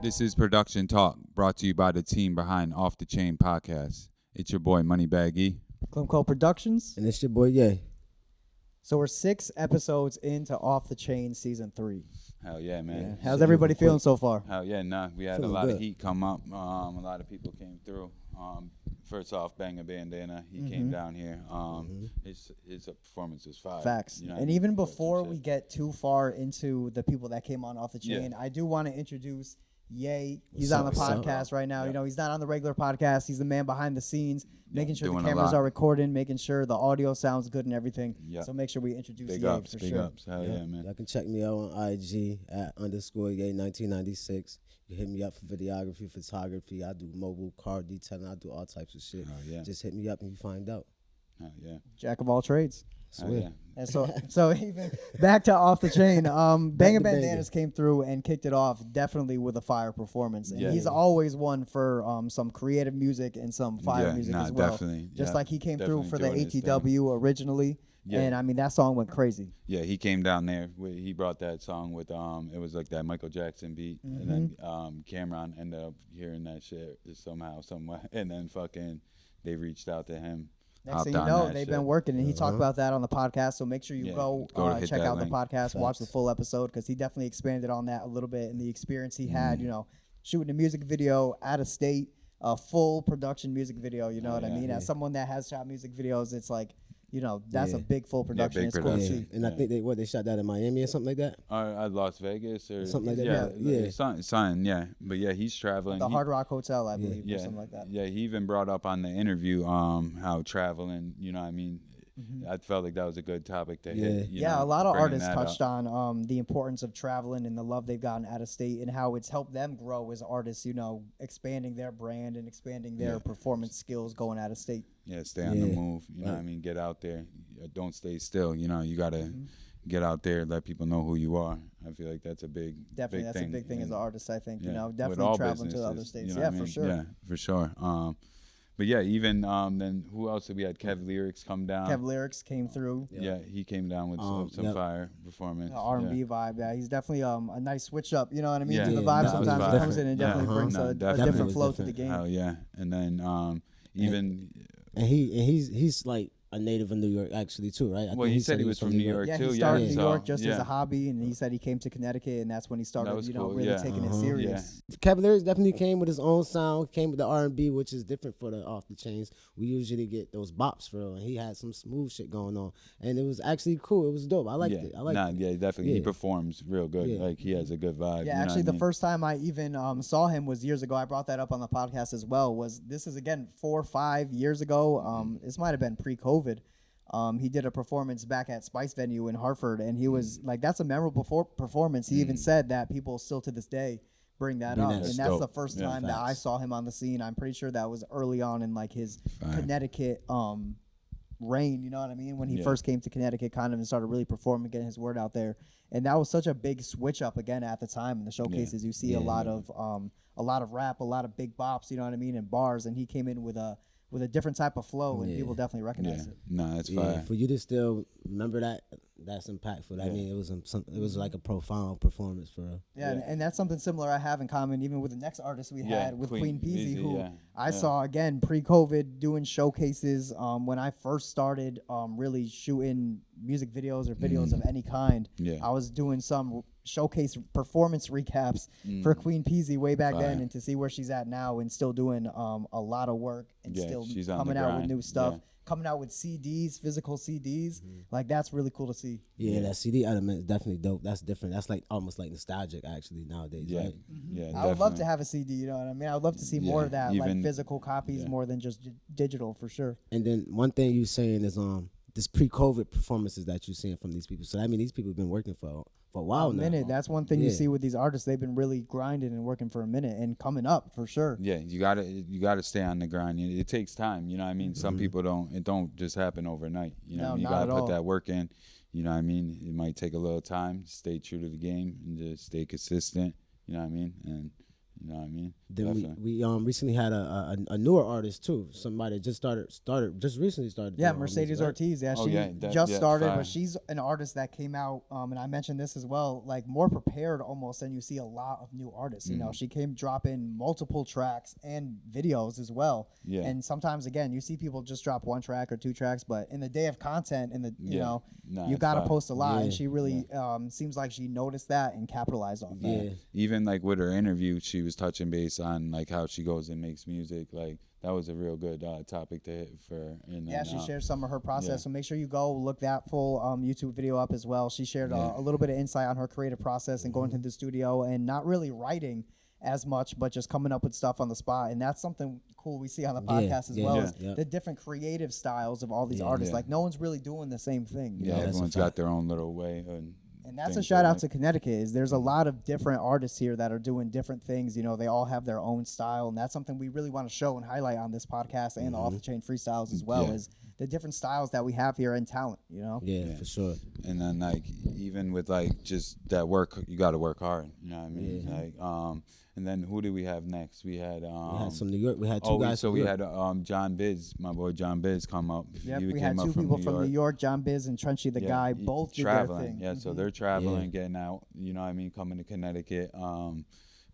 This is Production Talk, brought to you by the team behind Off the Chain Podcast. It's your boy Moneybag E. Glimco Productions. And it's your boy, Ye. So we're 6 episodes into Off the Chain Season 3. Hell yeah, man. How's everybody feeling so far? Hell yeah, we had Feeling a lot of good. heat come up. A lot of people came through. First off, Banger Bandana, he came down here. His performance was fire. Facts. You know what I And mean? even He brought some before shit. we get too far into the people that came on Off the Yeah. Chain, I do want to introduce Ye. He's What's on the up, what's up? podcast right now. Yeah. You know, he's not on the regular podcast. He's the man behind the scenes, making sure the doing a cameras lot. are recording, making sure the audio sounds good and everything. Yeah. So make sure we introduce Big Ye ups, for big sure. ups. Hell yeah, man. Y'all can check me out on IG at _Ye1996. You hit me up for videography, photography. I do mobile car detailing. I do all types of shit. Hell yeah. Just hit me up and you find out. Hell yeah. Jack of all trades. Hell Swear. yeah. And so even back to Off the Chain, Banger to Bandanas came through and kicked it off definitely with a fire performance. And Yeah. he's always one for some creative music and some fire Yeah, music nah, as well. definitely. Just Yeah, like he came through definitely for the doing his thing. ATW originally. Yeah. And I mean that song went crazy. Yeah, he came down there. He brought that song with it was like that Michael Jackson beat, and then Cameron ended up hearing that shit somehow, somewhere, and then fucking they reached out to him. Next hopped thing you on know, that they've shit. been working, and he talked about that on the podcast. So make sure you Yeah, go go to hit check that out link. the podcast, watch the Facts. full episode, because he definitely expanded on that a little bit and the experience he had. You know, shooting a music video out of state, a full production music video. You know what I yeah, mean? yeah. As someone that has shot music videos, it's like, you know, that's a Yeah. big full production. big It's cool to production. see. And I Yeah. think they shot that in Miami or something like that. At Las Vegas or Something like that, Yeah, yeah. something, yeah. But yeah, he's traveling. The He- Hard Rock Hotel, I believe, yeah, or something like that. Yeah, he even brought up on the interview how traveling. You know, what I mean, I felt like that was a good topic to hit. you Yeah, know, a lot of bringing artists that touched up. on the importance of traveling and the love they've gotten out of state and how it's helped them grow as artists, you know, expanding their brand and expanding their Yeah. performance skills going out of state. Yeah, stay on the Yeah. move. You know what I Right. mean? Get out there. Don't stay still. You know, you gotta Mm-hmm. get out there, let people know who you are. I feel like that's a Definitely, big that's thing. a big thing as and- an artist, I think, you yeah, know, with definitely all traveling to the other businesses, states. you know Yeah, what I for mean? sure. Yeah, for sure. But yeah, even then who else did we had? Kev Lyrics come down. Kev Lyrics came through. Yeah, he came down with some yep. fire performance. The R&B vibe, yeah, he's definitely a nice switch up. You know what I mean? Yeah. To the Yeah, vibe that was sometimes he fire. comes in and Yeah. definitely brings No, a definitely different was flow to the different. game. Hell yeah. And then even And he's like a native of New York actually too, right? I well, think he said he was from New York Yeah, too. he started yeah, in New so, York just as yeah. a hobby, and he said he came to Connecticut, and that's when he started, was you know, cool, really yeah. taking it Uh-huh. serious. Cavaliers definitely came with his own sound, came with the R&B, which is different for the Off the Chains. We usually get those bops for real, and he had some smooth shit going on, and it was actually cool. It was dope. I liked yeah. it. I liked it. Yeah, definitely. He Yeah. performs real good. Yeah. Like he has a good vibe. Yeah, you know actually, what I the mean? first time I even saw him was years ago. I brought that up on the podcast as well. This is again 4 or 5 years ago. This might have been pre-COVID. He did a performance back at Spice Venue in Hartford, and he was like, "That's a memorable performance." He even said that people still to this day bring that up, that and up. that's dope. the first Yeah. time that I Facts. saw him on the scene. I'm pretty sure that was early on in like his Fire. Connecticut reign. You know what I mean? When he Yeah. first came to Connecticut, kind of, and started really performing, getting his word out there. And that was such a big switch up again at the time in the showcases. You see a lot of rap, a lot of big bops, you know what I mean, and bars. And he came in with a different type of flow, and Yeah. people definitely Yeah. recognize it. No, that's Yeah, fire. for you to still remember that, that's impactful. I Yeah. mean, it was like a profound performance for real. Yeah, and that's something similar I have in common, even with the next artist we Yeah, had with Queen Queen Peasy, Peasy, who yeah. I Yeah. saw again pre-COVID doing showcases. When I first started really shooting music videos or videos of any kind, Yeah. I was doing some showcase performance recaps for Queen Peasy way back then, Fire. and to see where she's at now and still doing a lot of work and Yeah, still she's on the coming out with grind, new stuff. yeah. Coming out with CDs, physical CDs, like that's really cool to see. Yeah, that CD element is definitely dope. That's different. That's like almost like nostalgic actually nowadays, Yeah. right? Yeah. I would love to definitely. have a CD, you know what I mean? I would love to see more Yeah, of that, like even- physical copies yeah. more than just digital for sure. And then one thing you saying is this pre-COVID performances that you're seeing from these people. So I mean, these people have been working for a while A now. minute. That's one thing you Yeah. see with these artists. They've been really grinding and working for a minute and coming up for sure. Yeah, you gotta stay on the grind. It takes time, you know what I mean? Some people it don't just happen overnight. You know what I No, mean? You not gotta at put all. that work in. You know what I mean? It might take a little time. Stay true to the game and just stay consistent. You know what I mean? And You know what I mean? Then Definitely. we recently had a newer artist too. Somebody that just just recently started. Yeah, doing Mercedes music, right? Ortiz. Yeah, Oh, she yeah, just started, fire. but she's an artist that came out, and I mentioned this as well, like more prepared almost than you see a lot of new artists. You know, she came dropping multiple tracks and videos as well. Yeah. And sometimes, again, you see people just drop one track or two tracks, but in the day of content, in the you Yeah. know, Nah, you it's got to fire. post a lot, and Yeah. she really seems like she noticed that and capitalized on that. Yeah. Even like with her interview, she was touching base on like how she goes and makes music. Like that was a real good topic to hit for her. And Yeah, then, she shared some of her process. yeah. So make sure you go look that full YouTube video up as well. She shared Yeah. a little bit of insight on her creative process and going to the studio and not really writing as much, but just coming up with stuff on the spot. And that's something cool we see on the Yeah, podcast as yeah, well yeah. is Yeah. the different creative styles of all these Yeah. artists. Yeah. Like no one's really doing the same thing. You Yeah, know? that's a everyone's fact. got their own little way. And that's a things shout they out make. to Connecticut. Is there's a lot of different artists here that are doing different things. You know, they all have their own style, and that's something we really want to show and highlight on this podcast and the Off the Chain freestyles as well. Yeah. Is the different styles that we have here and talent. You know. Yeah, Yeah. for sure. And then like even with like just that work, you got to work hard. You know what I mean? Yeah. Like and then who did we have next? We had We had some New York. We had two guys. so from we New had York. John Biz, my boy John Biz, come up. Yep, He we came had up two people from New York. York, John Biz and Trenchy the guy, both did traveling. their thing. Yeah, so Mhm. they're traveling, getting out. You know what I mean? Coming to Connecticut,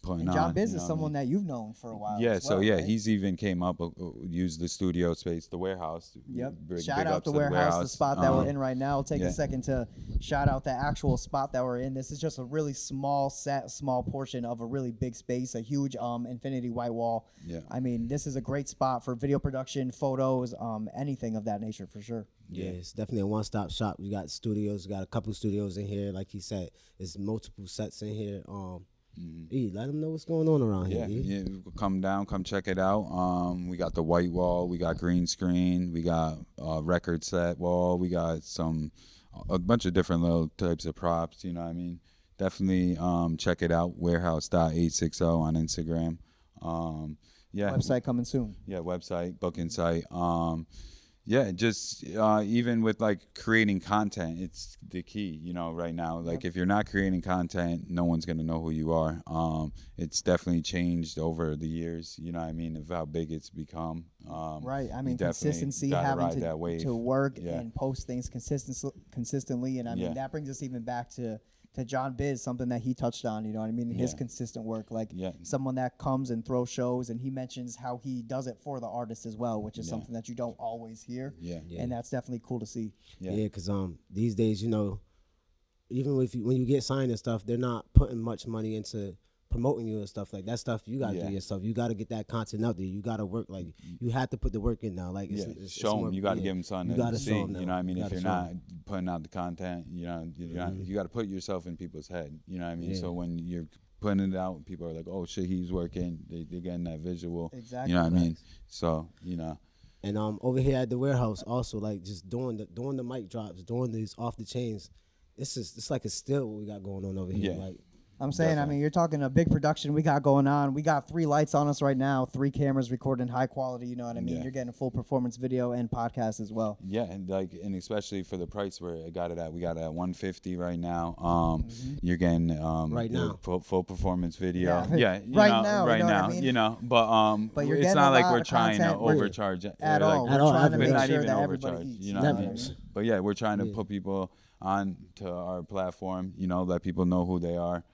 putting And John on. Biz you is know what I someone mean? that you've known for a while. Yeah, as so well, yeah, right? he's even came up, used the studio space, the warehouse. Yep. Big Shout out ups the to warehouse, the spot that we're in right now. I'll take yeah. a second to shout out the actual spot that we're in. This is just a really small set, small portion of a really big space, a huge infinity white wall. Yeah. I mean, this is a great spot for video production, photos, anything of that nature for sure. Yeah, it's definitely a one-stop shop. We got studios. We got a couple studios in here. Like he said, there's multiple sets in here. E, let them know what's going on around Yeah, here. E. yeah, come down, come check it out. We got the white wall, we got green screen, we got record set wall, we got a bunch of different little types of props. You know what I mean? Definitely check it out. Warehouse.860 on Instagram. Yeah, Website coming soon. yeah, website, booking site. Yeah, just even with like creating content, it's the key, you know, right now. Like if you're not creating content, no one's going to know who you are. It's definitely changed over the years, you know what I mean, of how big it's become. Right. I you mean, definitely consistency, gotta having ride that wave. to work Yeah. and post things consistently. And I mean, Yeah. that brings us even back to John Biz, something that he touched on, you know what I mean? His Yeah. consistent work, like Yeah. someone that comes and throws shows, and he mentions how he does it for the artist as well, which is Yeah. something that you don't always hear. Yeah. Yeah. And that's definitely cool to see. Yeah. Yeah, because these days, you know, even if when you get signed and stuff, they're not putting much money into promoting you and stuff like that. Stuff you gotta Yeah. do yourself. You gotta get that content out there. You gotta work. Like you have to put the work in now. Like Yeah, it's show them. more- You got to yeah. give them something You to gotta see. show 'em You now. know what I mean? You If gotta you're show not 'em. putting out the content, you know, you got to put yourself in people's head. You know what I mean? Yeah. So when you're putting it out, people are like, "Oh shit, he's working." They're getting that visual. Exactly. You know what I mean? So you know, And over here at the warehouse, also like just doing the mic drops, doing these off the chains. It's like a still what we got going on over here. Yeah. Like I'm saying, I Definitely. mean, you're talking a big production we got going on. We got 3 lights on us right now, 3 cameras recording high quality. You know what I mean? Yeah. You're getting a full performance video and podcast as well. yeah, and especially for the price where I got it at, we got it at 150 right now. You're getting Right your now. full performance video. Yeah. Yeah, you Right know, now, you right know what I now, mean? you know, but But you're it's getting not a like lot we're of trying to content where- overcharge At all. At We're all, trying to ever. make not sure even that overcharge. everybody eats. You know Never. what I mean? But yeah, we're trying to put people on to our platform. You know, let people know who they are.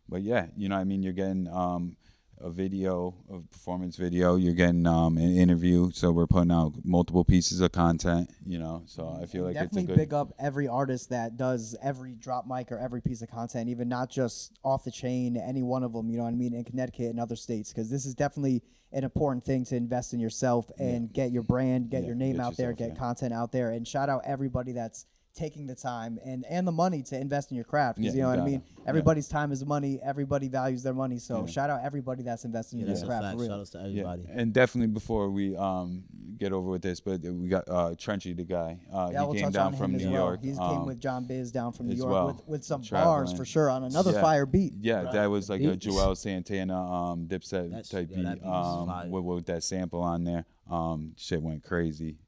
But yeah, you know what I mean? You're getting a video, a performance video. You're getting an interview. So we're putting out multiple pieces of content, you know. So I feel like it's a Definitely good. big up every artist that does every drop mic or every piece of content, even not just off the chain, any one of them, you know what I mean, in Connecticut and other states, because this is definitely an important thing to invest in yourself and get your brand, get Yeah, your name get out there, yourself, get yeah. content out there, and shout out everybody that's taking the time and the money to invest in your craft, because Yeah, you know you what I gotta. mean? Everybody's time is money. Everybody values their money. So Yeah. shout out everybody that's investing yeah, in that's their a craft fact. for Shout real. outs to Yeah, everybody. and definitely before we get over with this, but we got Trenchy, the guy. Yeah, he we'll came touch down on from him as New well. York. He came with John Biz down from New as York well, with some bars traveling. for sure on another Yeah. fire beat. Yeah, that was like a Beats. Joel Santana Dipset That's- type yeah, that beat beat was fire. with that sample on there. Shit went crazy.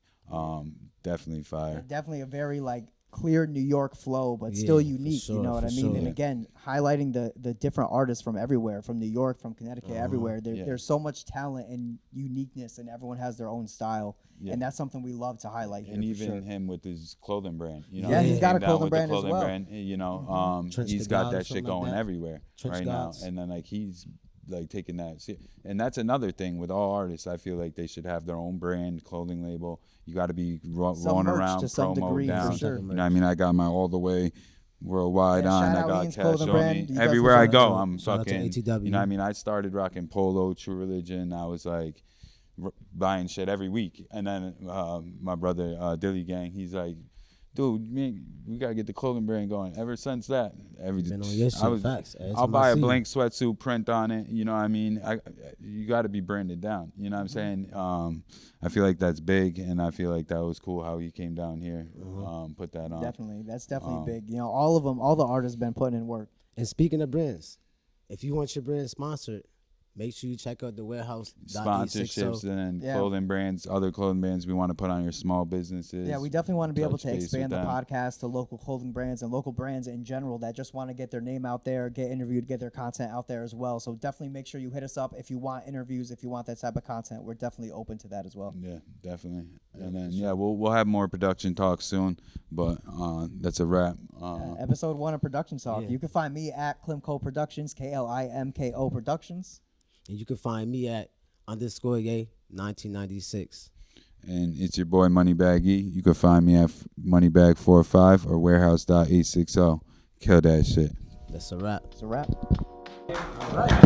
Definitely fire. Definitely a very like clear New York flow, but still Yeah, for unique. sure, You know what for I mean? sure. And again, highlighting the different artists from everywhere, from New York, from Connecticut, everywhere. Yeah. There's so much talent and uniqueness, and everyone has their own style, Yeah. and that's something we love to highlight. And here for even sure. him with his clothing brand, you know, Yeah, he he's got came a down clothing with brand the as clothing well. brand, you know, Trench he's the got God or that shit something like going that. everywhere Trench right Gods. now, and then like he's like taking that, and that's another thing with all artists. I feel like they should have their own brand clothing label. You got to be Some rolling merch around to some promo degree, for down. sure. You know what I mean? I got my all the way worldwide Yeah, on. shout I out got Ian's cash clothing on brand. me He does everywhere I the- go. I'm Shout out to fucking. ATW. You know what I mean? I started rocking Polo, True Religion. I was like buying shit every week, and then my brother Dilly Gang, he's like, dude, we gotta get the clothing brand going. Ever since that, Been on your shit, facts. Every I'll time I buy a see you. blank sweatsuit, print on it. You know what I mean? You got to be branded down. You know what I'm saying? I feel like that's big, and I feel like that was cool how he came down here, put that on. Definitely, that's definitely big. You know, all of them, all the artists been putting in work. And speaking of brands, if you want your brand sponsored, make sure you check out the warehouse. Sponsorships and Yeah. clothing brands, other clothing brands we want to put on your small businesses. Yeah, we definitely want to be able touch to base with expand the them. podcast to local clothing brands and local brands in general that just want to get their name out there, get interviewed, get their content out there as well. So definitely make sure you hit us up if you want interviews, if you want that type of content. We're definitely open to that as well. Yeah, definitely. And then we'll have more production talk soon, but that's a wrap. Episode 1 of Production Talk. Yeah. You can find me at Klimco Productions, KLIMKO Productions. And you can find me at _Yay 1996. And it's your boy Moneybag E. You can find me at Moneybag45 or warehouse.860. Kill that shit. That's a wrap. It's a wrap. All right.